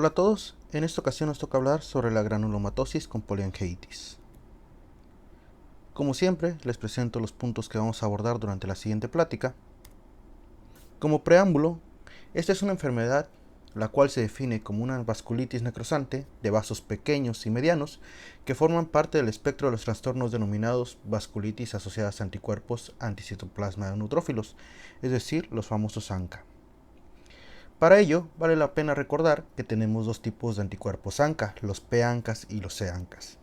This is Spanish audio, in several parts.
Hola a todos, en esta ocasión nos toca hablar sobre la granulomatosis con poliangiitis. Como siempre, les presento los puntos que vamos a abordar durante la siguiente plática. Como preámbulo, esta es una enfermedad la cual se define como una vasculitis necrosante de vasos pequeños y medianos que forman parte del espectro de los trastornos denominados vasculitis asociadas a anticuerpos anticitoplasma de neutrófilos, es decir, los famosos ANCA. Para ello, vale la pena recordar que tenemos dos tipos de anticuerpos ANCA, los p-ANCAs y los c-ANCAs.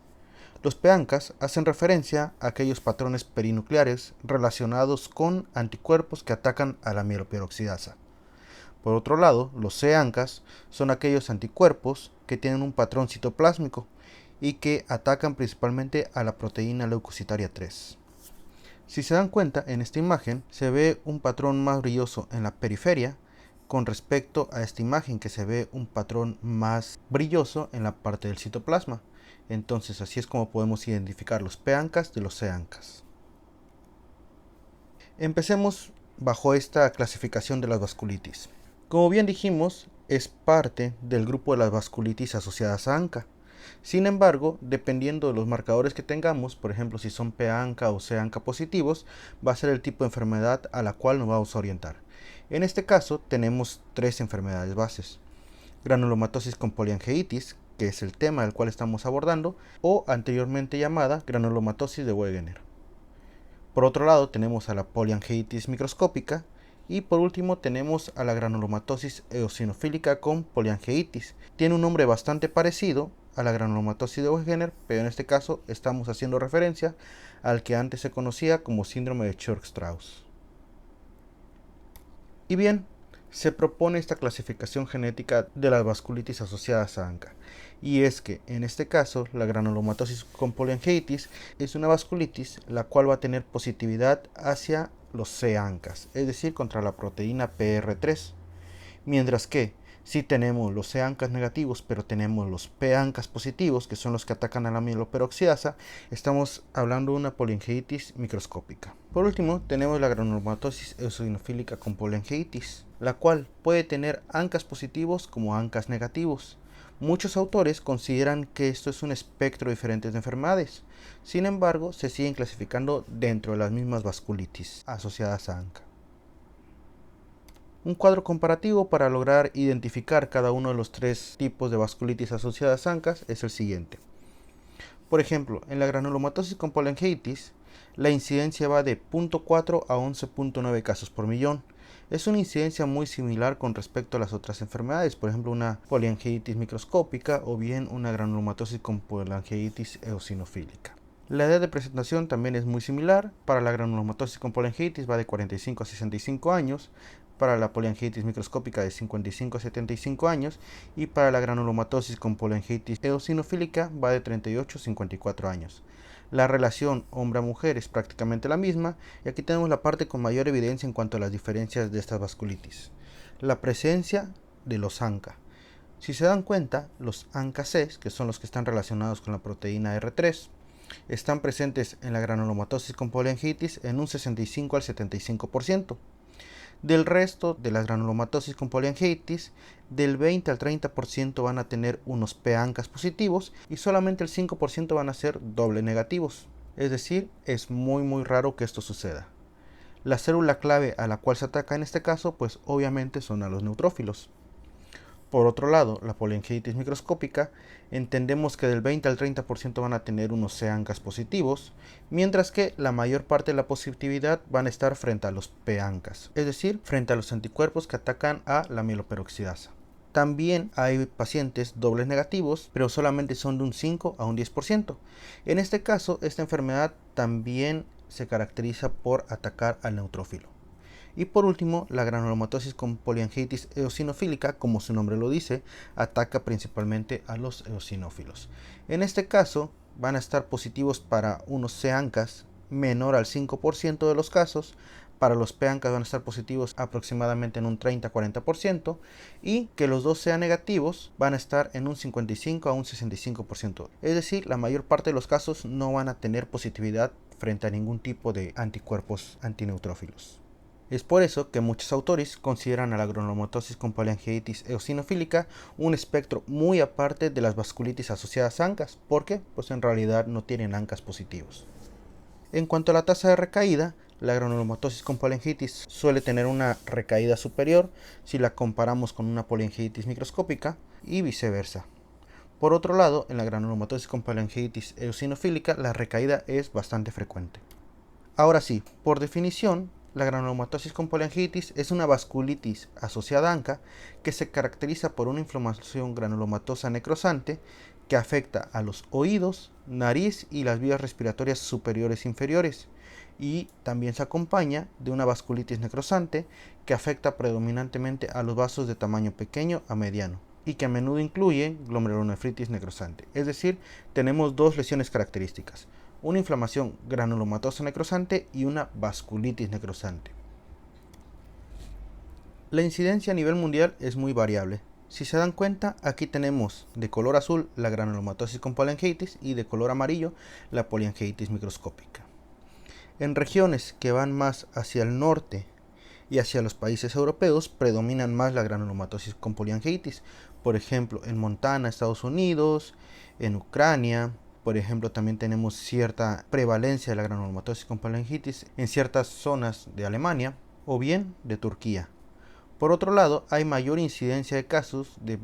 Los p-ANCAs hacen referencia a aquellos patrones perinucleares relacionados con anticuerpos que atacan a la mieloperoxidasa. Por otro lado, los c-ANCAs son aquellos anticuerpos que tienen un patrón citoplásmico y que atacan principalmente a la proteína leucocitaria 3. Si se dan cuenta, en esta imagen se ve un patrón más brilloso en la periferia con respecto a esta imagen que se ve un patrón más brilloso en la parte del citoplasma. Entonces así es como podemos identificar los p-ANCAs de los c-ANCAs. Empecemos bajo esta clasificación de las vasculitis. Como bien dijimos, es parte del grupo de las vasculitis asociadas a ANCA. Sin embargo, dependiendo de los marcadores que tengamos, por ejemplo si son p-ANCA o c-ANCA positivos, va a ser el tipo de enfermedad a la cual nos vamos a orientar. En este caso tenemos tres enfermedades bases: granulomatosis con poliangiitis, que es el tema del cual estamos abordando, o anteriormente llamada granulomatosis de Wegener. Por otro lado tenemos a la poliangiitis microscópica y por último tenemos a la granulomatosis eosinofílica con poliangiitis. Tiene un nombre bastante parecido a la granulomatosis de Wegener, pero en este caso estamos haciendo referencia al que antes se conocía como síndrome de Churg-Strauss. Y bien, se propone esta clasificación genética de las vasculitis asociadas a ANCA, y es que en este caso la granulomatosis con poliangiitis es una vasculitis la cual va a tener positividad hacia los c-ANCAs, es decir, contra la proteína PR3, mientras que si tenemos los c-ANCAs negativos pero tenemos los p-ANCAs positivos, que son los que atacan a la mieloperoxidasa, estamos hablando de una poliangiitis microscópica. Por último, tenemos la granulomatosis eosinofílica con poliangiitis, la cual puede tener ANCAs positivos como ANCAs negativos. Muchos autores consideran que esto es un espectro diferente de enfermedades. Sin embargo, se siguen clasificando dentro de las mismas vasculitis asociadas a ANCA. Un cuadro comparativo para lograr identificar cada uno de los tres tipos de vasculitis asociadas a ANCAs es el siguiente. Por ejemplo, en la granulomatosis con poliangiitis, la incidencia va de 0.4 a 11.9 casos por millón. Es una incidencia muy similar con respecto a las otras enfermedades, por ejemplo una poliangiitis microscópica o bien una granulomatosis con poliangiitis eosinofílica. La edad de presentación también es muy similar. Para la granulomatosis con poliangiitis va de 45 a 65 años, para la poliangiitis microscópica de 55 a 75 años y para la granulomatosis con poliangiitis eosinofílica va de 38 a 54 años. La relación hombre a mujer es prácticamente la misma y aquí tenemos la parte con mayor evidencia en cuanto a las diferencias de estas vasculitis. La presencia de los ANCA. Si se dan cuenta, los ANCA-Cs, que son los que están relacionados con la proteína R3, están presentes en la granulomatosis con poliangiitis en un 65 al 75%. Del resto de las granulomatosis con poliangiitis, del 20 al 30% van a tener unos p-ANCAs positivos y solamente el 5% van a ser doble negativos. Es decir, es muy raro que esto suceda. La célula clave a la cual se ataca en este caso, pues obviamente son a los neutrófilos. Por otro lado, la poliangiitis microscópica, entendemos que del 20 al 30% van a tener unos c-ANCAs positivos, mientras que la mayor parte de la positividad van a estar frente a los p-ANCAs, es decir, frente a los anticuerpos que atacan a la mieloperoxidasa. También hay pacientes dobles negativos, pero solamente son de un 5 a un 10%. En este caso, esta enfermedad también se caracteriza por atacar al neutrófilo. Y por último, la granulomatosis con poliangiitis eosinofílica, como su nombre lo dice, ataca principalmente a los eosinófilos. En este caso, van a estar positivos para unos c-ANCAs menor al 5% de los casos, para los p-ANCAs van a estar positivos aproximadamente en un 30-40% y que los dos sean negativos van a estar en un 55 a un 65%. Es decir, la mayor parte de los casos no van a tener positividad frente a ningún tipo de anticuerpos antineutrófilos. Es por eso que muchos autores consideran a la granulomatosis con polyangiitis eosinofílica un espectro muy aparte de las vasculitis asociadas a ANCAs, porque pues en realidad no tienen ANCAs positivos. En cuanto a la tasa de recaída, la granulomatosis con polyangiitis suele tener una recaída superior si la comparamos con una polyangiitis microscópica y viceversa. Por otro lado, en la granulomatosis con polyangiitis eosinofílica la recaída es bastante frecuente. Ahora sí, por definición, la granulomatosis con polyangiitis es una vasculitis asociada a ANCA que se caracteriza por una inflamación granulomatosa necrosante que afecta a los oídos, nariz y las vías respiratorias superiores e inferiores, y también se acompaña de una vasculitis necrosante que afecta predominantemente a los vasos de tamaño pequeño a mediano y que a menudo incluye glomerulonefritis necrosante. Es decir, tenemos dos lesiones características: una inflamación granulomatosa necrosante y una vasculitis necrosante. La incidencia a nivel mundial es muy variable. Si se dan cuenta, aquí tenemos de color azul la granulomatosis con polyangiitis y de color amarillo la polyangiitis microscópica. En regiones que van más hacia el norte y hacia los países europeos predominan más la granulomatosis con polyangiitis. Por ejemplo, en Montana, Estados Unidos, en Ucrania. Por ejemplo, también tenemos cierta prevalencia de la granulomatosis con polyangiitis en ciertas zonas de Alemania o bien de Turquía. Por otro lado, hay mayor incidencia de casos de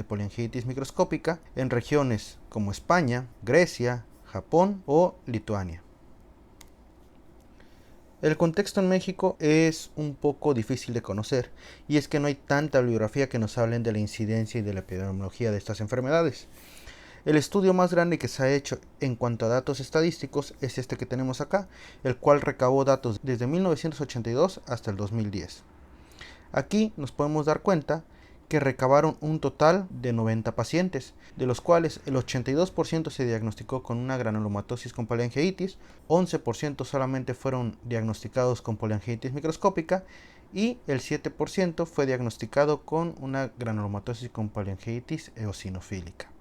polyangiitis microscópica en regiones como España, Grecia, Japón o Lituania. El contexto en México es un poco difícil de conocer, y es que no hay tanta bibliografía que nos hablen de la incidencia y de la epidemiología de estas enfermedades. El estudio más grande que se ha hecho en cuanto a datos estadísticos es este que tenemos acá, el cual recabó datos desde 1982 hasta el 2010. Aquí nos podemos dar cuenta que recabaron un total de 90 pacientes, de los cuales el 82% se diagnosticó con una granulomatosis con polyangiitis, 11% solamente fueron diagnosticados con polyangiitis microscópica y el 7% fue diagnosticado con una granulomatosis con polyangiitis eosinofílica.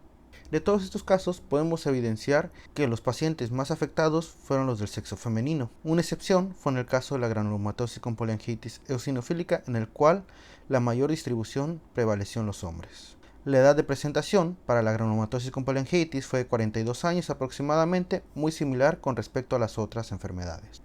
De todos estos casos podemos evidenciar que los pacientes más afectados fueron los del sexo femenino. Una excepción fue en el caso de la granulomatosis con polyangiitis eosinofílica, en el cual la mayor distribución prevaleció en los hombres. La edad de presentación para la granulomatosis con polyangiitis fue de 42 años aproximadamente, muy similar con respecto a las otras enfermedades.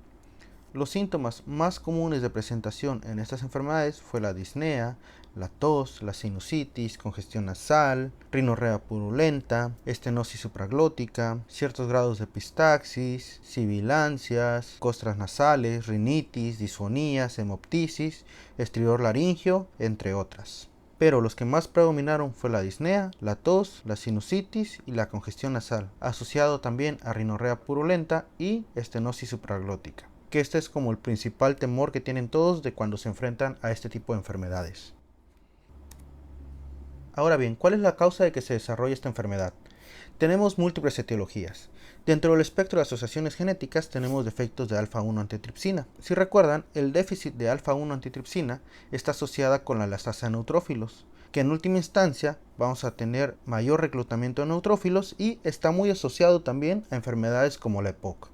Los síntomas más comunes de presentación en estas enfermedades fue la disnea, la tos, la sinusitis, congestión nasal, rinorrea purulenta, estenosis supraglótica, ciertos grados de epistaxis, sibilancias, costras nasales, rinitis, disfonías, hemoptisis, estridor laringio, entre otras. Pero los que más predominaron fue la disnea, la tos, la sinusitis y la congestión nasal, asociado también a rinorrea purulenta y estenosis supraglótica, que este es como el principal temor que tienen todos de cuando se enfrentan a este tipo de enfermedades. Ahora bien, ¿cuál es la causa de que se desarrolle esta enfermedad? Tenemos múltiples etiologías. Dentro del espectro de asociaciones genéticas tenemos defectos de alfa-1 antitripsina. Si recuerdan, el déficit de alfa-1 antitripsina está asociada con la lastasa de neutrófilos, que en última instancia vamos a tener mayor reclutamiento de neutrófilos y está muy asociado también a enfermedades como la EPOC.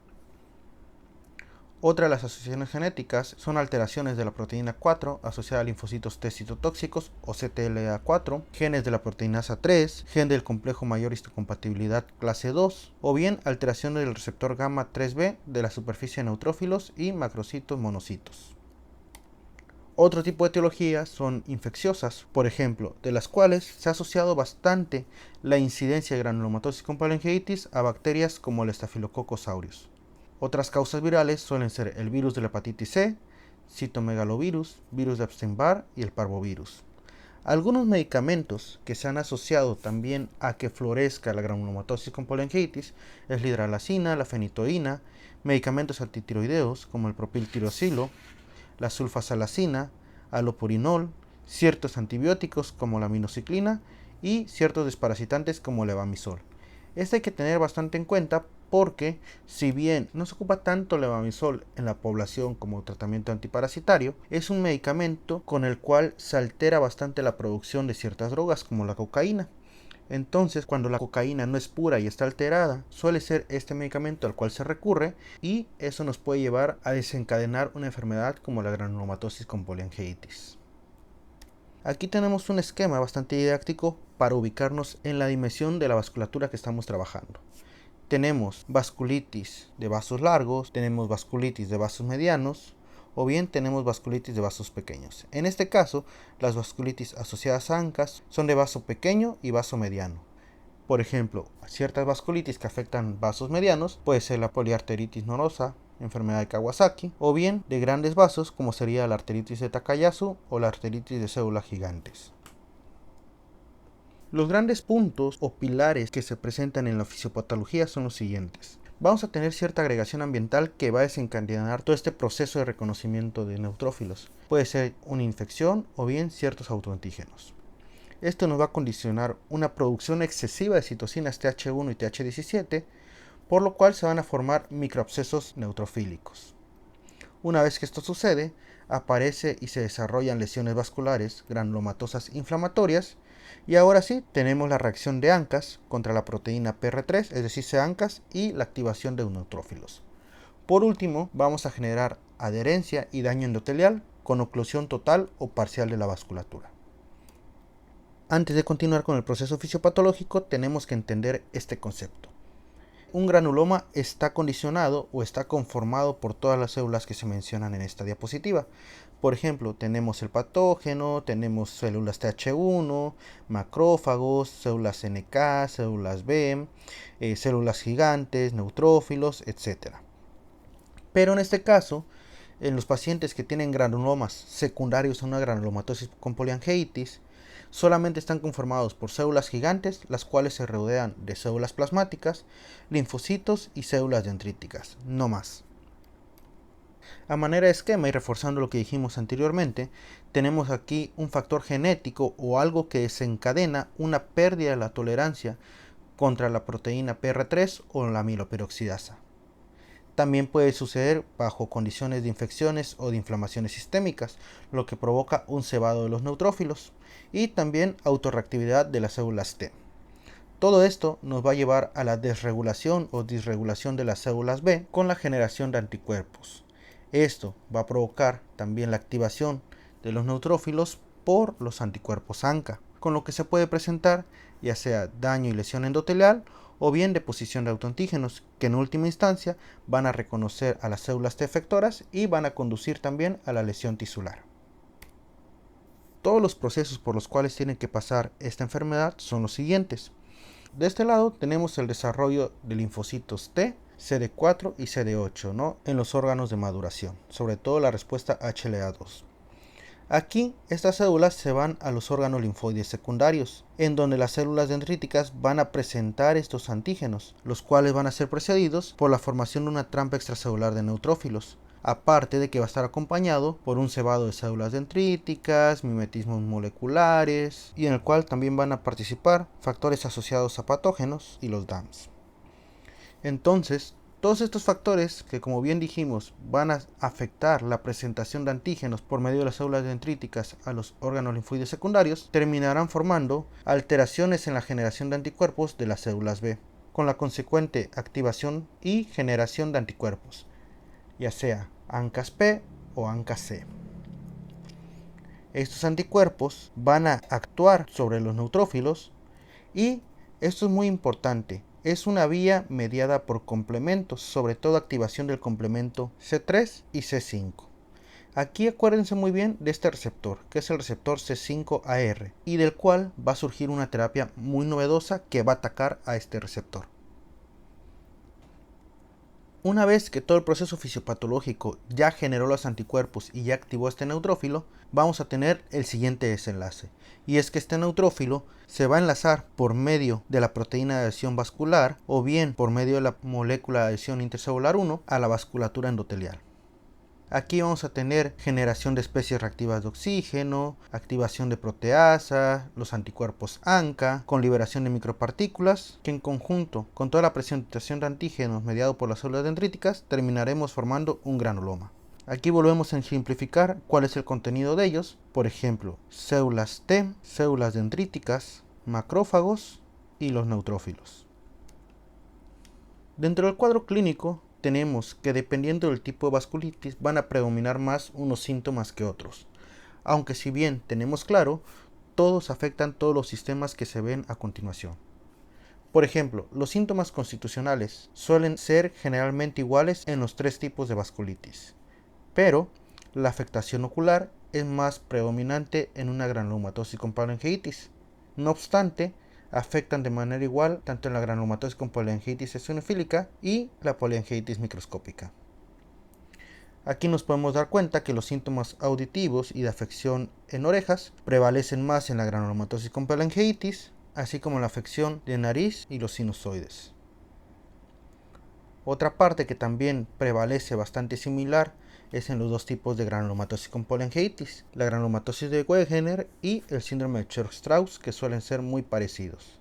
Otra de las asociaciones genéticas son alteraciones de la proteína 4 asociada a linfocitos T citotóxicos o CTLA4, genes de la proteinasa 3, gen del complejo mayor histocompatibilidad clase 2, o bien alteraciones del receptor gamma 3B de la superficie de neutrófilos y macrocitos monocitos. Otro tipo de etiologías son infecciosas, por ejemplo, de las cuales se ha asociado bastante la incidencia de granulomatosis con polyangiitis a bacterias como el Staphylococcus aureus. Otras causas virales suelen ser el virus de la hepatitis C, citomegalovirus, virus de Epstein-Barr y el parvovirus. Algunos medicamentos que se han asociado también a que florezca la granulomatosis con polyangiitis es la hidralazina, la fenitoína, medicamentos antitiroideos como el propiltirosilo, la sulfasalazina, alopurinol, ciertos antibióticos como la aminociclina y ciertos desparasitantes como el levamisol. Esto hay que tener bastante en cuenta porque si bien no se ocupa tanto levamisol en la población como tratamiento antiparasitario, es un medicamento con el cual se altera bastante la producción de ciertas drogas como la cocaína. Entonces, cuando la cocaína no es pura y está alterada, suele ser este medicamento al cual se recurre, y eso nos puede llevar a desencadenar una enfermedad como la granulomatosis con poliangiitis. Aquí tenemos un esquema bastante didáctico para ubicarnos en la dimensión de la vasculatura que estamos trabajando. Tenemos vasculitis de vasos largos, tenemos vasculitis de vasos medianos, o bien tenemos vasculitis de vasos pequeños. En este caso, las vasculitis asociadas a ANCAs son de vaso pequeño y vaso mediano. Por ejemplo, ciertas vasculitis que afectan vasos medianos puede ser la poliarteritis nodosa, enfermedad de Kawasaki, o bien de grandes vasos como sería la arteritis de Takayasu o la arteritis de células gigantes. Los grandes puntos o pilares que se presentan en la fisiopatología son los siguientes. Vamos a tener cierta agregación ambiental que va a desencadenar todo este proceso de reconocimiento de neutrófilos. Puede ser una infección o bien ciertos autoantígenos. Esto nos va a condicionar una producción excesiva de citocinas Th1 y Th17, por lo cual se van a formar microabscesos neutrofílicos. Una vez que esto sucede, aparece y se desarrollan lesiones vasculares granulomatosas inflamatorias, y ahora sí tenemos la reacción de ANCAS contra la proteína PR3, es decir, ANCAS, y la activación de neutrófilos. Por último, vamos a generar adherencia y daño endotelial con oclusión total o parcial de la vasculatura. Antes de continuar con el proceso fisiopatológico, tenemos que entender este concepto. Un granuloma está condicionado o está conformado por todas las células que se mencionan en esta diapositiva. Por ejemplo, tenemos el patógeno, tenemos células Th1, macrófagos, células NK, células B, células gigantes, neutrófilos, etc. Pero en este caso, en los pacientes que tienen granulomas secundarios a una granulomatosis con poliangiitis, solamente están conformados por células gigantes, las cuales se rodean de células plasmáticas, linfocitos y células dendríticas, no más. A manera de esquema y reforzando lo que dijimos anteriormente, tenemos aquí un factor genético o algo que desencadena una pérdida de la tolerancia contra la proteína PR3 o la amiloperoxidasa. También puede suceder bajo condiciones de infecciones o de inflamaciones sistémicas, lo que provoca un cebado de los neutrófilos y también autorreactividad de las células T. Todo esto nos va a llevar a la desregulación o disregulación de las células B con la generación de anticuerpos. Esto va a provocar también la activación de los neutrófilos por los anticuerpos ANCA, con lo que se puede presentar ya sea daño y lesión endotelial o bien deposición de autoantígenos, que en última instancia van a reconocer a las células T efectoras y van a conducir también a la lesión tisular. Todos los procesos por los cuales tiene que pasar esta enfermedad son los siguientes. De este lado tenemos el desarrollo de linfocitos T, CD4 y CD8, en los órganos de maduración, sobre todo la respuesta HLA2. Aquí estas células se van a los órganos linfoides secundarios, en donde las células dendríticas van a presentar estos antígenos, los cuales van a ser precedidos por la formación de una trampa extracelular de neutrófilos, aparte de que va a estar acompañado por un cebado de células dendríticas, mimetismos moleculares, y en el cual también van a participar factores asociados a patógenos y los DAMs. Entonces, todos estos factores que, como bien dijimos, van a afectar la presentación de antígenos por medio de las células dendríticas a los órganos linfoides secundarios, terminarán formando alteraciones en la generación de anticuerpos de las células B, con la consecuente activación y generación de anticuerpos, ya sea ANCAS-P o ANCAS-C. Estos anticuerpos van a actuar sobre los neutrófilos y esto es muy importante. Es una vía mediada por complementos, sobre todo activación del complemento C3 y C5. Aquí acuérdense muy bien de este receptor, que es el receptor C5AR, y del cual va a surgir una terapia muy novedosa que va a atacar a este receptor. Una vez que todo el proceso fisiopatológico ya generó los anticuerpos y ya activó este neutrófilo, vamos a tener el siguiente desenlace. Y es que este neutrófilo se va a enlazar por medio de la proteína de adhesión vascular o bien por medio de la molécula de adhesión intercelular 1 a la vasculatura endotelial. Aquí vamos a tener generación de especies reactivas de oxígeno, activación de proteasa, los anticuerpos ANCA, con liberación de micropartículas, que en conjunto con toda la presentación de antígenos mediado por las células dendríticas terminaremos formando un granuloma. Aquí volvemos a ejemplificar cuál es el contenido de ellos, por ejemplo, células T, células dendríticas, macrófagos y los neutrófilos. Dentro del cuadro clínico tenemos que dependiendo del tipo de vasculitis van a predominar más unos síntomas que otros, aunque si bien tenemos claro, todos afectan todos los sistemas que se ven a continuación. Por ejemplo, los síntomas constitucionales suelen ser generalmente iguales en los tres tipos de vasculitis, pero la afectación ocular es más predominante en una granulomatosis con polyangiitis. No obstante, afectan de manera igual tanto en la granulomatosis con polyangiitis eosinofílica y la polyangiitis microscópica. Aquí nos podemos dar cuenta que los síntomas auditivos y de afección en orejas prevalecen más en la granulomatosis con polyangiitis, así como la afección de nariz y los sinusoides. Otra parte que también prevalece bastante similar es en los dos tipos de granulomatosis con polyangiitis, la granulomatosis de Wegener y el síndrome de Churg-Strauss, que suelen ser muy parecidos.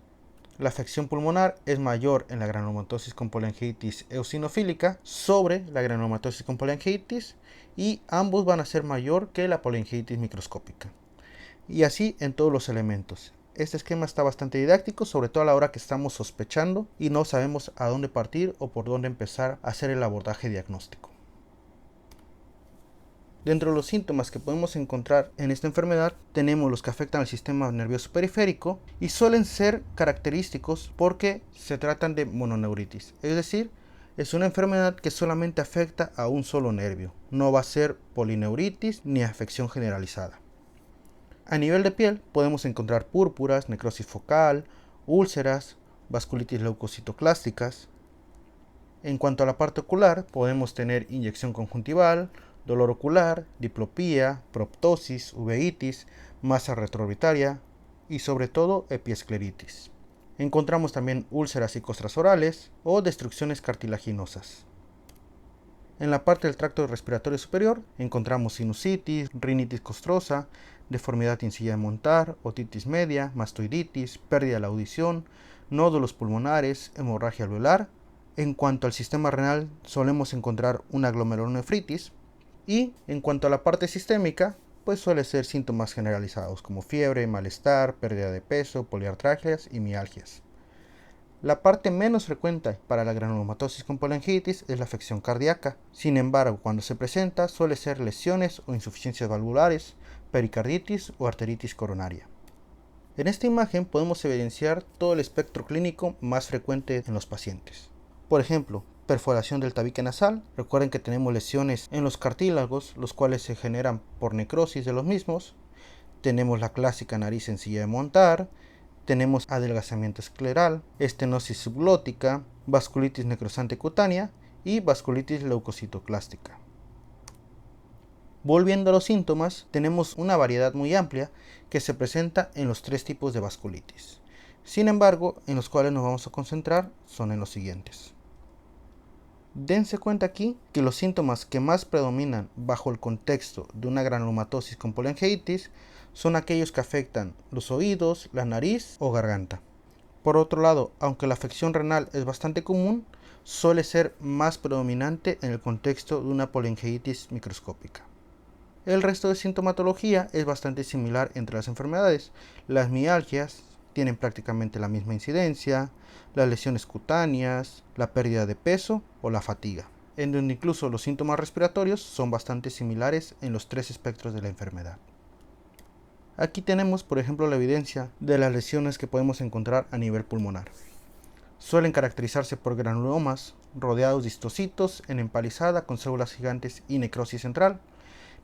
La afección pulmonar es mayor en la granulomatosis con polyangiitis eosinofílica sobre la granulomatosis con polyangiitis y ambos van a ser mayor que la polyangiitis microscópica. Y así en todos los elementos. Este esquema está bastante didáctico, sobre todo a la hora que estamos sospechando y no sabemos a dónde partir o por dónde empezar a hacer el abordaje diagnóstico. Dentro de los síntomas que podemos encontrar en esta enfermedad tenemos los que afectan al sistema nervioso periférico y suelen ser característicos porque se tratan de mononeuritis, es decir, es una enfermedad que solamente afecta a un solo nervio, no va a ser polineuritis ni afección generalizada. A nivel de piel podemos encontrar púrpuras, necrosis focal, úlceras, vasculitis leucocitoclásticas. En cuanto a la parte ocular, podemos tener inyección conjuntival, dolor ocular, diplopía, proptosis, uveitis, masa retroorbitaria y sobre todo epiescleritis. Encontramos también úlceras y costras orales o destrucciones cartilaginosas. En la parte del tracto respiratorio superior encontramos sinusitis, rinitis costrosa, deformidad en silla de montar, otitis media, mastoiditis, pérdida de la audición, nódulos pulmonares, hemorragia alveolar. En cuanto al sistema renal solemos encontrar una glomerulonefritis y en cuanto a la parte sistémica pues suele ser síntomas generalizados como fiebre, malestar, pérdida de peso, poliartralgias y mialgias. La parte menos frecuente para la granulomatosis con polyangiitis es la afección cardíaca. Sin embargo, cuando se presenta suele ser lesiones o insuficiencias valvulares, pericarditis o arteritis coronaria. En esta imagen podemos evidenciar todo el espectro clínico más frecuente en los pacientes. Por ejemplo, perforación del tabique nasal. Recuerden que tenemos lesiones en los cartílagos, los cuales se generan por necrosis de los mismos. Tenemos la clásica nariz en silla de montar. Tenemos adelgazamiento escleral, estenosis subglótica, vasculitis necrosante cutánea y vasculitis leucocitoclástica. Volviendo a los síntomas, tenemos una variedad muy amplia que se presenta en los tres tipos de vasculitis. Sin embargo, en los cuales nos vamos a concentrar son en los siguientes. Dense cuenta aquí que los síntomas que más predominan bajo el contexto de una granulomatosis con polyangiitis son aquellos que afectan los oídos, la nariz o garganta. Por otro lado, aunque la afección renal es bastante común, suele ser más predominante en el contexto de una polyangiitis microscópica. El resto de sintomatología es bastante similar entre las enfermedades. Las mialgias tienen prácticamente la misma incidencia, las lesiones cutáneas, la pérdida de peso o la fatiga, en donde incluso los síntomas respiratorios son bastante similares en los tres espectros de la enfermedad. Aquí tenemos, por ejemplo, la evidencia de las lesiones que podemos encontrar a nivel pulmonar. Suelen caracterizarse por granulomas rodeados de histocitos en empalizada con células gigantes y necrosis central,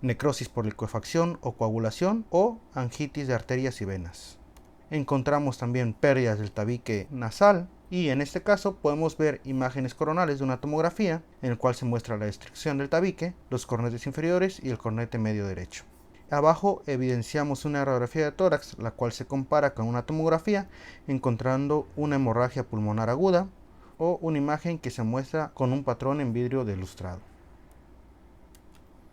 necrosis por licuefacción o coagulación o angitis de arterias y venas. Encontramos también pérdidas del tabique nasal y en este caso podemos ver imágenes coronales de una tomografía en el cual se muestra la destrucción del tabique, los cornetes inferiores y el cornete medio derecho. Abajo evidenciamos una radiografía de tórax, la cual se compara con una tomografía encontrando una hemorragia pulmonar aguda o una imagen que se muestra con un patrón en vidrio de lustrado.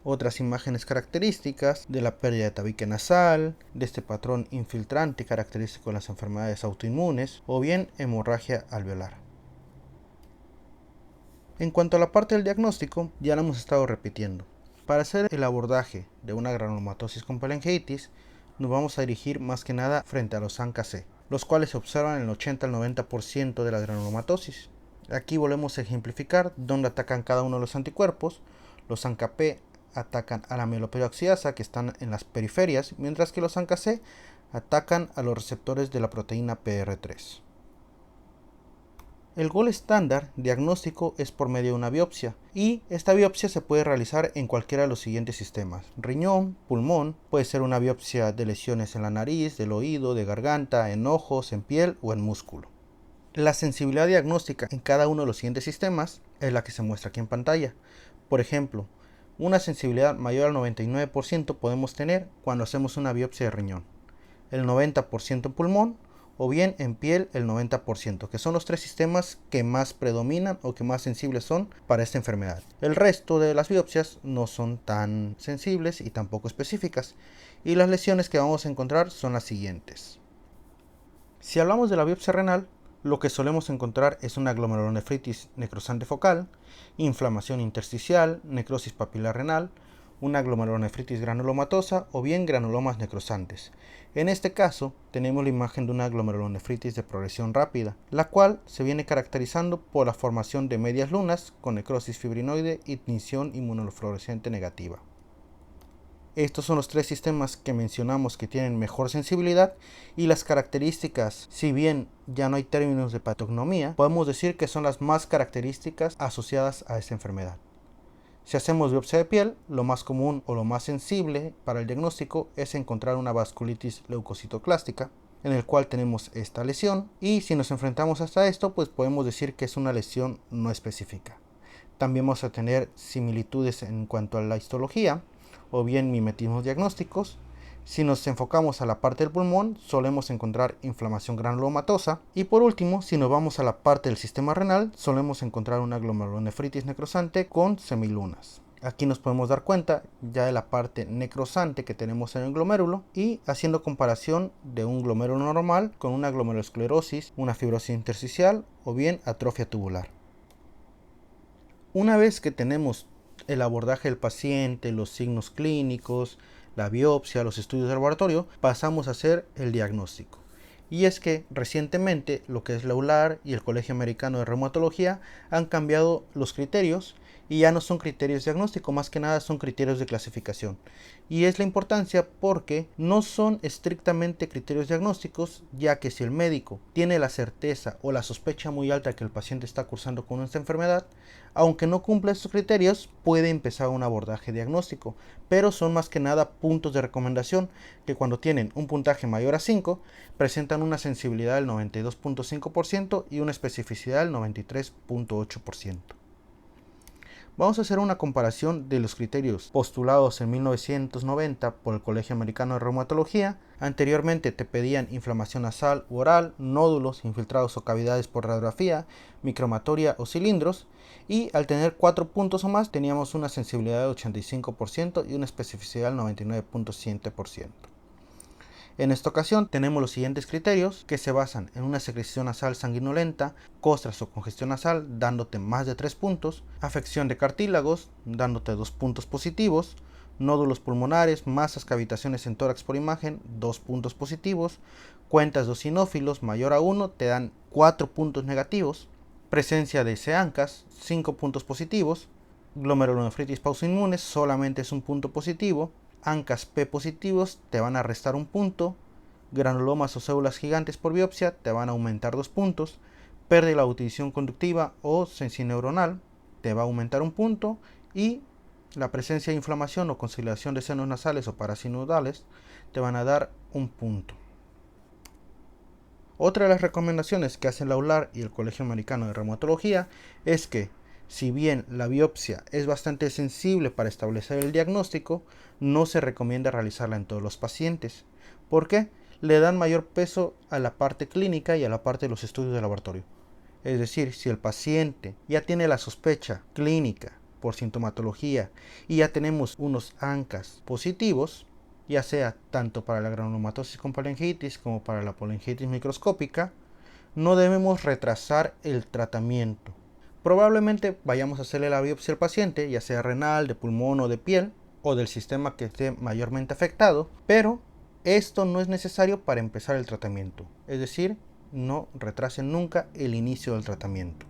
Otras imágenes características de la pérdida de tabique nasal, de este patrón infiltrante característico de las enfermedades autoinmunes o bien hemorragia alveolar. En cuanto a la parte del diagnóstico, ya lo hemos estado repitiendo. Para hacer el abordaje de una granulomatosis con polyangiitis, nos vamos a dirigir más que nada frente a los ANCA-C. los cuales se observan en el 80 al 90% de la granulomatosis. Aquí volvemos a ejemplificar dónde atacan cada uno de los anticuerpos. Los ANCA-P atacan a la mieloperoxidasa, que están en las periferias, mientras que los ANCA-C atacan a los receptores de la proteína PR3. El gold estándar diagnóstico es por medio de una biopsia, y esta biopsia se puede realizar en cualquiera de los siguientes sistemas: riñón, pulmón, puede ser una biopsia de lesiones en la nariz, del oído, de garganta, en ojos, en piel o en músculo. La sensibilidad diagnóstica en cada uno de los siguientes sistemas es la que se muestra aquí en pantalla. Por ejemplo, una sensibilidad mayor al 99% podemos tener cuando hacemos una biopsia de riñón, el 90% en pulmón, o bien en piel el 90%, que son los tres sistemas que más predominan o que más sensibles son para esta enfermedad. El resto de las biopsias no son tan sensibles y tampoco específicas, y las lesiones que vamos a encontrar son las siguientes. Si hablamos de la biopsia renal, lo que solemos encontrar es una glomerulonefritis necrosante focal, inflamación intersticial, necrosis papilar renal, una glomerulonefritis granulomatosa o bien granulomas necrosantes. En este caso, tenemos la imagen de una glomerulonefritis de progresión rápida, la cual se viene caracterizando por la formación de medias lunas con necrosis fibrinoide y tinción inmunofluorescente negativa. Estos son los tres sistemas que mencionamos que tienen mejor sensibilidad, y las características, si bien ya no hay términos de patognomía, podemos decir que son las más características asociadas a esta enfermedad. Si hacemos biopsia de piel, lo más común o lo más sensible para el diagnóstico es encontrar una vasculitis leucocitoclástica, en el cual tenemos esta lesión, y si nos enfrentamos hasta esto, pues podemos decir que es una lesión no específica. También vamos a tener similitudes en cuanto a la histología, o bien mimetismos diagnósticos. Si nos enfocamos a la parte del pulmón, solemos encontrar inflamación granulomatosa. Y por último, si nos vamos a la parte del sistema renal, solemos encontrar una glomerulonefritis necrosante con semilunas. Aquí nos podemos dar cuenta ya de la parte necrosante que tenemos en el glomérulo, y haciendo comparación de un glomérulo normal con una glomerulosclerosis, una fibrosis intersticial o bien atrofia tubular. Una vez que tenemos el abordaje del paciente, los signos clínicos, la biopsia, los estudios de laboratorio, pasamos a hacer el diagnóstico. Y es que recientemente lo que es la EULAR y el Colegio Americano de Reumatología han cambiado los criterios, y ya no son criterios de diagnóstico, más que nada son criterios de clasificación. Y es la importancia porque no son estrictamente criterios diagnósticos, ya que si el médico tiene la certeza o la sospecha muy alta que el paciente está cursando con esta enfermedad, aunque no cumpla estos criterios, puede empezar un abordaje diagnóstico, pero son más que nada puntos de recomendación que, cuando tienen un puntaje mayor a 5, presentan una sensibilidad del 92.5% y una especificidad del 93.8%. Vamos a hacer una comparación de los criterios postulados en 1990 por el Colegio Americano de Reumatología. Anteriormente te pedían inflamación nasal u oral, nódulos, infiltrados o cavidades por radiografía, micromatoria o cilindros, y al tener 4 puntos o más teníamos una sensibilidad de 85% y una especificidad del 99.7%. En esta ocasión tenemos los siguientes criterios, que se basan en una secreción nasal sanguinolenta, costras o congestión nasal, dándote más de 3 puntos, afección de cartílagos, dándote 2 puntos positivos, nódulos pulmonares, masas, cavitaciones en tórax por imagen, 2 puntos positivos, cuentas de eosinófilos mayor a 1, te dan 4 puntos negativos, presencia de SEANCAS, 5 puntos positivos, glomerulonefritis pausoinmunes, solamente es un punto positivo, ANCAS P positivos te van a restar un punto, granulomas o células gigantes por biopsia te van a aumentar 2 puntos, pérdida de la audición conductiva o sensineuronal te va a aumentar un punto, y la presencia de inflamación o consolidación de senos nasales o parasinodales te van a dar un punto. Otra de las recomendaciones que hacen la EULAR y el Colegio Americano de Reumatología es que, si bien la biopsia es bastante sensible para establecer el diagnóstico, no se recomienda realizarla en todos los pacientes. ¿Por qué? Le dan mayor peso a la parte clínica y a la parte de los estudios de laboratorio. Es decir, si el paciente ya tiene la sospecha clínica por sintomatología y ya tenemos unos ANCAS positivos, ya sea tanto para la granulomatosis con polengitis como para la polengitis microscópica, no debemos retrasar el tratamiento. Probablemente vayamos a hacerle la biopsia al paciente, ya sea renal, de pulmón o de piel, o del sistema que esté mayormente afectado, pero Esto no es necesario para empezar el tratamiento, es decir, no retrasen nunca el inicio del tratamiento.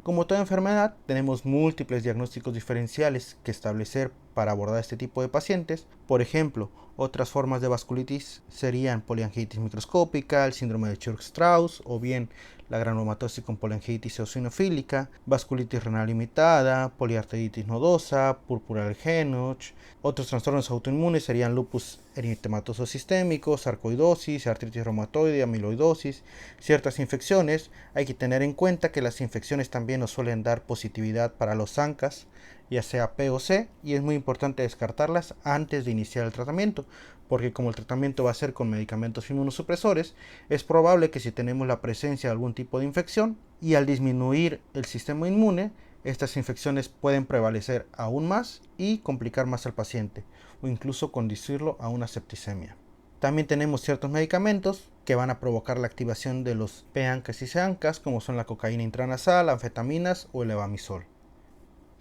Como toda enfermedad, tenemos múltiples diagnósticos diferenciales que establecer para abordar este tipo de pacientes. Por ejemplo, otras formas de vasculitis serían poliangitis microscópica, el síndrome de Churg-Strauss o bien la granulomatosis con poliangitis eosinofílica, vasculitis renal limitada, poliarteritis nodosa, púrpura del Henoch. Otros trastornos autoinmunes serían lupus eritematoso sistémico, sarcoidosis, artritis reumatoide, amiloidosis, ciertas infecciones. Hay que tener en cuenta que las infecciones también nos suelen dar positividad para los ANCAs, ya sea P o C, y es muy importante descartarlas antes de iniciar el tratamiento, porque como el tratamiento va a ser con medicamentos inmunosupresores, es probable que si tenemos la presencia de algún tipo de infección y al disminuir el sistema inmune, estas infecciones pueden prevalecer aún más y complicar más al paciente, o incluso conducirlo a una septicemia. También tenemos ciertos medicamentos que van a provocar la activación de los p-ANCAs y c-ANCAs, como son la cocaína intranasal, anfetaminas o el levamisol.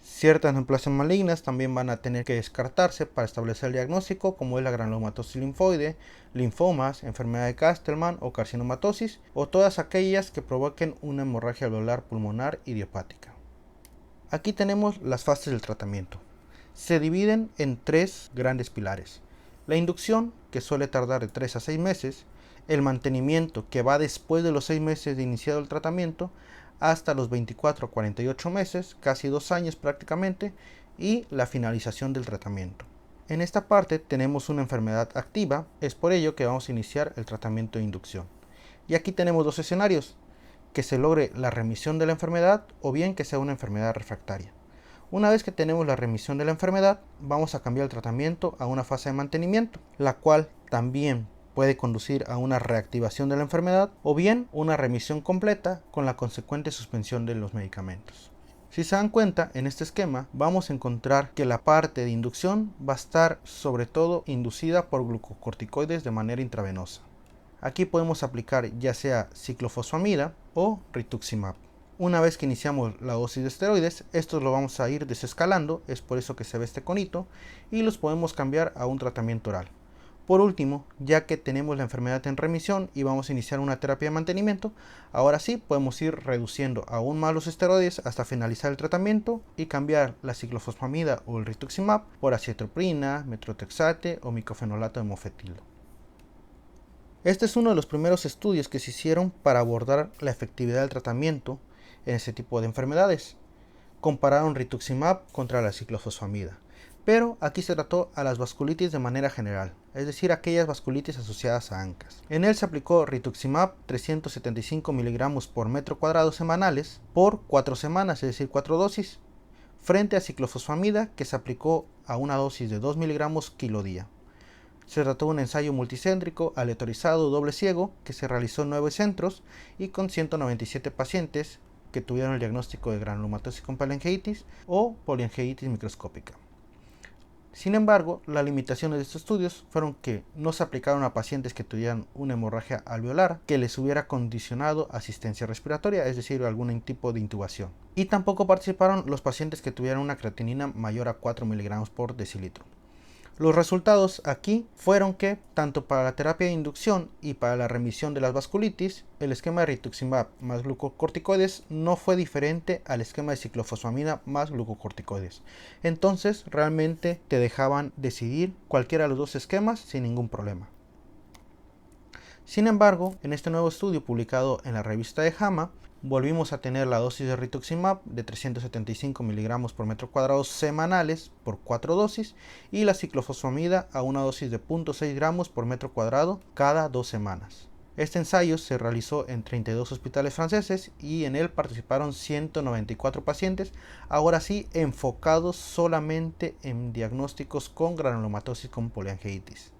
Ciertas neoplasias malignas también van a tener que descartarse para establecer el diagnóstico, como es la granulomatosis linfoide, linfomas, enfermedad de Castleman o carcinomatosis, o todas aquellas que provoquen una hemorragia alveolar pulmonar idiopática. Aquí tenemos las fases del tratamiento. Se dividen en tres grandes pilares: la inducción, que suele tardar de 3 a 6 meses, el mantenimiento, que va después de los 6 meses de iniciado el tratamiento hasta los 24 a 48 meses, casi 2 años prácticamente, y la finalización del tratamiento. En esta parte tenemos una enfermedad activa, es por ello que vamos a iniciar el tratamiento de inducción. Y aquí tenemos dos escenarios: que se logre la remisión de la enfermedad o bien que sea una enfermedad refractaria. Una vez que tenemos la remisión de la enfermedad, vamos a cambiar el tratamiento a una fase de mantenimiento, la cual también puede conducir a una reactivación de la enfermedad o bien una remisión completa con la consecuente suspensión de los medicamentos. Si se dan cuenta, en este esquema vamos a encontrar que la parte de inducción va a estar sobre todo inducida por glucocorticoides de manera intravenosa. Aquí podemos aplicar ya sea ciclofosfamida o rituximab. Una vez que iniciamos la dosis de esteroides, estos lo vamos a ir desescalando, es por eso que se ve este conito, y los podemos cambiar a un tratamiento oral. Por último, ya que tenemos la enfermedad en remisión y vamos a iniciar una terapia de mantenimiento, ahora sí podemos ir reduciendo aún más los esteroides hasta finalizar el tratamiento y cambiar la ciclofosfamida o el rituximab por acetoprina, metrotexate o micofenolato de mofetilo. Este es uno de los primeros estudios que se hicieron para abordar la efectividad del tratamiento en este tipo de enfermedades. Compararon rituximab contra la ciclofosfamida, pero aquí se trató a las vasculitis de manera general, es decir, aquellas vasculitis asociadas a ANCAs. En él se aplicó rituximab 375 mg por metro cuadrado semanales por 4 semanas, es decir, 4 dosis, frente a ciclofosfamida, que se aplicó a una dosis de 2 mg kilo día. Se trató de un ensayo multicéntrico, aleatorizado, doble ciego, que se realizó en 9 centros y con 197 pacientes que tuvieron el diagnóstico de granulomatosis con poliangiitis o poliangiitis microscópica. Sin embargo, las limitaciones de estos estudios fueron que no se aplicaron a pacientes que tuvieran una hemorragia alveolar que les hubiera condicionado asistencia respiratoria, es decir, algún tipo de intubación. Y tampoco participaron los pacientes que tuvieran una creatinina mayor a 4 mg por decilitro. Los resultados aquí fueron que, tanto para la terapia de inducción y para la remisión de las vasculitis, el esquema de rituximab más glucocorticoides no fue diferente al esquema de ciclofosfamida más glucocorticoides. Entonces, realmente te dejaban decidir cualquiera de los dos esquemas sin ningún problema. Sin embargo, en este nuevo estudio publicado en la revista de JAMA, volvimos a tener la dosis de rituximab de 375 mg por metro cuadrado semanales por 4 dosis y la ciclofosfamida a una dosis de 0.6 gramos por metro cuadrado cada 2 semanas. Este ensayo se realizó en 32 hospitales franceses y en él participaron 194 pacientes, ahora sí enfocados solamente en diagnósticos con granulomatosis con poliangiitis.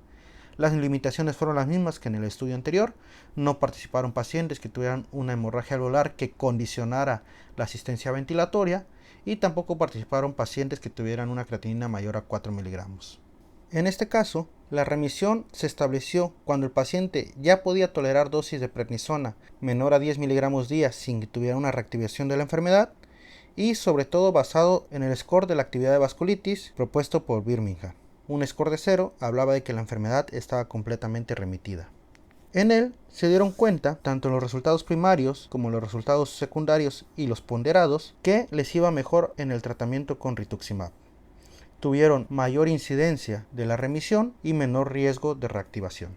Las limitaciones fueron las mismas que en el estudio anterior. No participaron pacientes que tuvieran una hemorragia alveolar que condicionara la asistencia ventilatoria y tampoco participaron pacientes que tuvieran una creatinina mayor a 4 miligramos. En este caso, la remisión se estableció cuando el paciente ya podía tolerar dosis de prednisona menor a 10 miligramos día sin que tuviera una reactivación de la enfermedad y sobre todo basado en el score de la actividad de vasculitis propuesto por Birmingham. Un score de 0 hablaba de que la enfermedad estaba completamente remitida. En él se dieron cuenta, tanto en los resultados primarios como en los resultados secundarios y los ponderados, que les iba mejor en el tratamiento con rituximab. Tuvieron mayor incidencia de la remisión y menor riesgo de reactivación.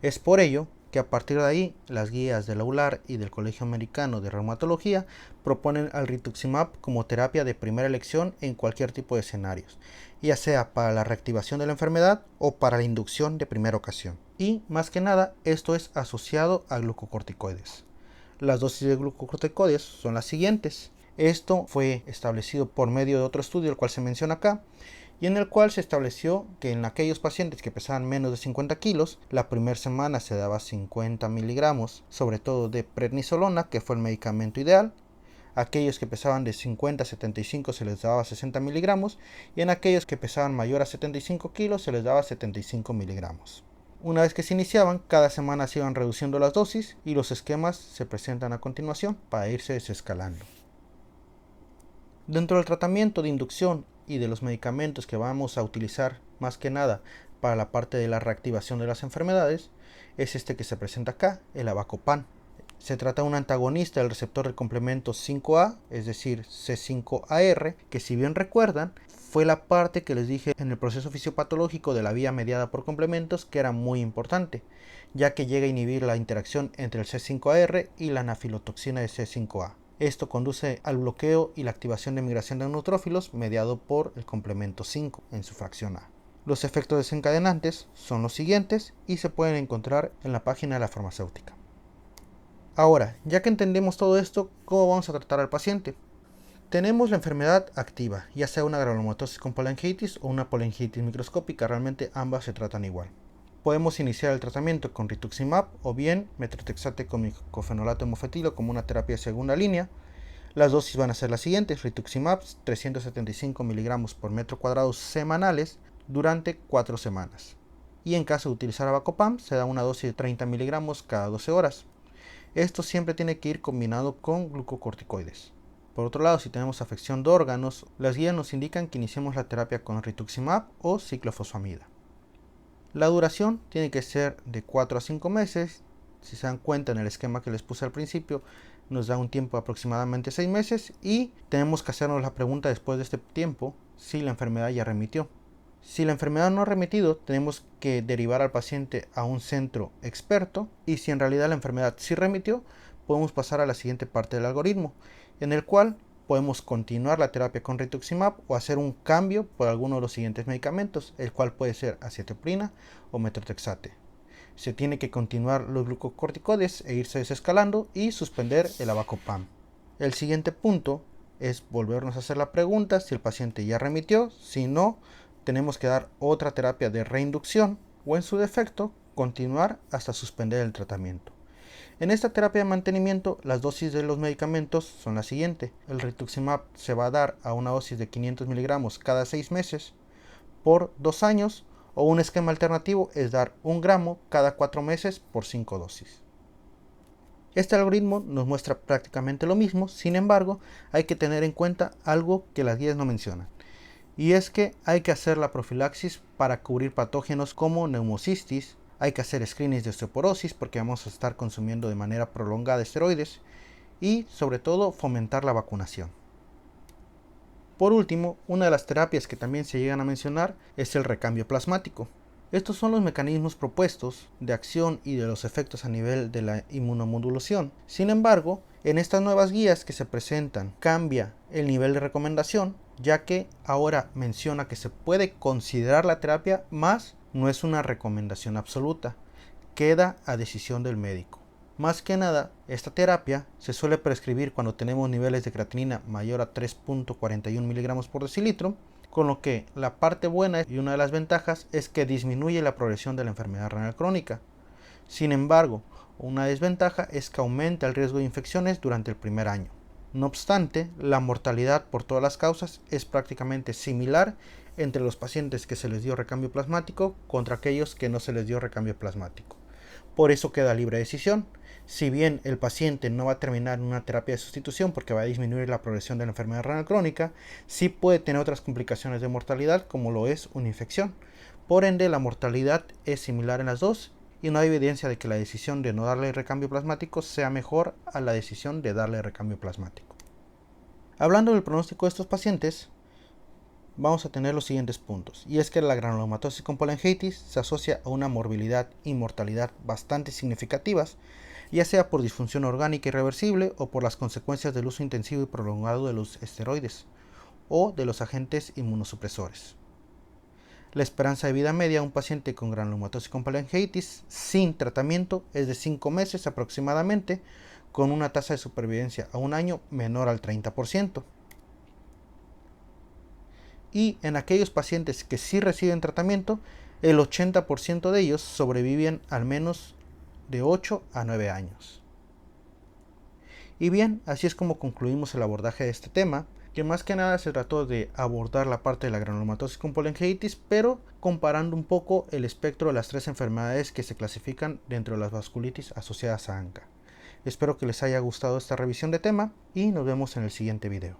Es por ello que a partir de ahí las guías de la ULAR y del Colegio Americano de Reumatología proponen al rituximab como terapia de primera elección en cualquier tipo de escenarios, ya sea para la reactivación de la enfermedad o para la inducción de primera ocasión. Y más que nada, esto es asociado a glucocorticoides. Las dosis de glucocorticoides son las siguientes. Esto fue establecido por medio de otro estudio, el cual se menciona acá, y en el cual se estableció que en aquellos pacientes que pesaban menos de 50 kilos, la primera semana se daba 50 miligramos, sobre todo de prednisolona, que fue el medicamento ideal. Aquellos que pesaban de 50 a 75 se les daba 60 miligramos, y en aquellos que pesaban mayor a 75 kilos se les daba 75 miligramos. Una vez que se iniciaban, cada semana se iban reduciendo las dosis y los esquemas se presentan a continuación para irse desescalando. Dentro del tratamiento de inducción y de los medicamentos que vamos a utilizar más que nada para la parte de la reactivación de las enfermedades, es este que se presenta acá, el avacopan. Se trata de un antagonista del receptor del complemento 5A, es decir, C5AR, que si bien recuerdan, fue la parte que les dije en el proceso fisiopatológico de la vía mediada por complementos que era muy importante, ya que llega a inhibir la interacción entre el C5AR y la anafilotoxina de C5A. Esto conduce al bloqueo y la activación de migración de neutrófilos mediado por el complemento 5 en su fracción A. Los efectos desencadenantes son los siguientes y se pueden encontrar en la página de la farmacéutica. Ahora, ya que entendemos todo esto, ¿cómo vamos a tratar al paciente? Tenemos la enfermedad activa, ya sea una granulomatosis con polangiitis o una polangiitis microscópica, realmente ambas se tratan igual. Podemos iniciar el tratamiento con rituximab o bien metrotexate con micofenolato hemofetilo como una terapia de segunda línea. Las dosis van a ser las siguientes: rituximab 375 mg por metro cuadrado semanales durante 4 semanas. Y en caso de utilizar avacopan, se da una dosis de 30 mg cada 12 horas. Esto siempre tiene que ir combinado con glucocorticoides. Por otro lado, si tenemos afección de órganos, las guías nos indican que iniciemos la terapia con rituximab o ciclofosfamida. La duración tiene que ser de 4 a 5 meses. Si se dan cuenta en el esquema que les puse al principio, nos da un tiempo de aproximadamente 6 meses y tenemos que hacernos la pregunta después de este tiempo si la enfermedad ya remitió. Si la enfermedad no ha remitido, tenemos que derivar al paciente a un centro experto y si en realidad la enfermedad sí remitió, podemos pasar a la siguiente parte del algoritmo, en el cual podemos continuar la terapia con rituximab o hacer un cambio por alguno de los siguientes medicamentos, el cual puede ser acetoprina o metrotexate. Se tiene que continuar los glucocorticoides e irse desescalando y suspender el avacopan. El siguiente punto es volvernos a hacer la pregunta si el paciente ya remitió. Si no, tenemos que dar otra terapia de reinducción o en su defecto continuar hasta suspender el tratamiento. En esta terapia de mantenimiento, las dosis de los medicamentos son las siguientes. El rituximab se va a dar a una dosis de 500 miligramos cada 6 meses por 2 años, o un esquema alternativo es dar 1 gramo cada 4 meses por 5 dosis. Este algoritmo nos muestra prácticamente lo mismo, sin embargo, hay que tener en cuenta algo que las guías no mencionan. Y es que hay que hacer la profilaxis para cubrir patógenos como neumocistis. Hay que hacer screenings de osteoporosis porque vamos a estar consumiendo de manera prolongada esteroides y sobre todo fomentar la vacunación. Por último, una de las terapias que también se llegan a mencionar es el recambio plasmático. Estos son los mecanismos propuestos de acción y de los efectos a nivel de la inmunomodulación. Sin embargo, en estas nuevas guías que se presentan cambia el nivel de recomendación, ya que ahora menciona que se puede considerar la terapia, más no es una recomendación absoluta, queda a decisión del médico. Más que nada, esta terapia se suele prescribir cuando tenemos niveles de creatinina mayor a 3.41 miligramos por decilitro, con lo que la parte buena y una de las ventajas es que disminuye la progresión de la enfermedad renal crónica. Sin embargo, una desventaja es que aumenta el riesgo de infecciones durante el primer año. No obstante, la mortalidad por todas las causas es prácticamente similar entre los pacientes que se les dio recambio plasmático contra aquellos que no se les dio recambio plasmático. Por eso queda libre decisión. Si bien el paciente no va a terminar en una terapia de sustitución porque va a disminuir la progresión de la enfermedad renal crónica, sí puede tener otras complicaciones de mortalidad como lo es una infección. Por ende, la mortalidad es similar en las dos y no hay evidencia de que la decisión de no darle recambio plasmático sea mejor a la decisión de darle recambio plasmático. Hablando del pronóstico de estos pacientes, vamos a tener los siguientes puntos, y es que la granulomatosis con polangitis se asocia a una morbilidad y mortalidad bastante significativas, ya sea por disfunción orgánica irreversible o por las consecuencias del uso intensivo y prolongado de los esteroides o de los agentes inmunosupresores. La esperanza de vida media de un paciente con granulomatosis con polangitis sin tratamiento es de 5 meses aproximadamente, con una tasa de supervivencia a un año menor al 30%. Y en aquellos pacientes que sí reciben tratamiento, el 80% de ellos sobreviven al menos de 8 a 9 años. Y bien, así es como concluimos el abordaje de este tema, que más que nada se trató de abordar la parte de la granulomatosis con polangitis, pero comparando un poco el espectro de las tres enfermedades que se clasifican dentro de las vasculitis asociadas a ANCA. Espero que les haya gustado esta revisión de tema y nos vemos en el siguiente video.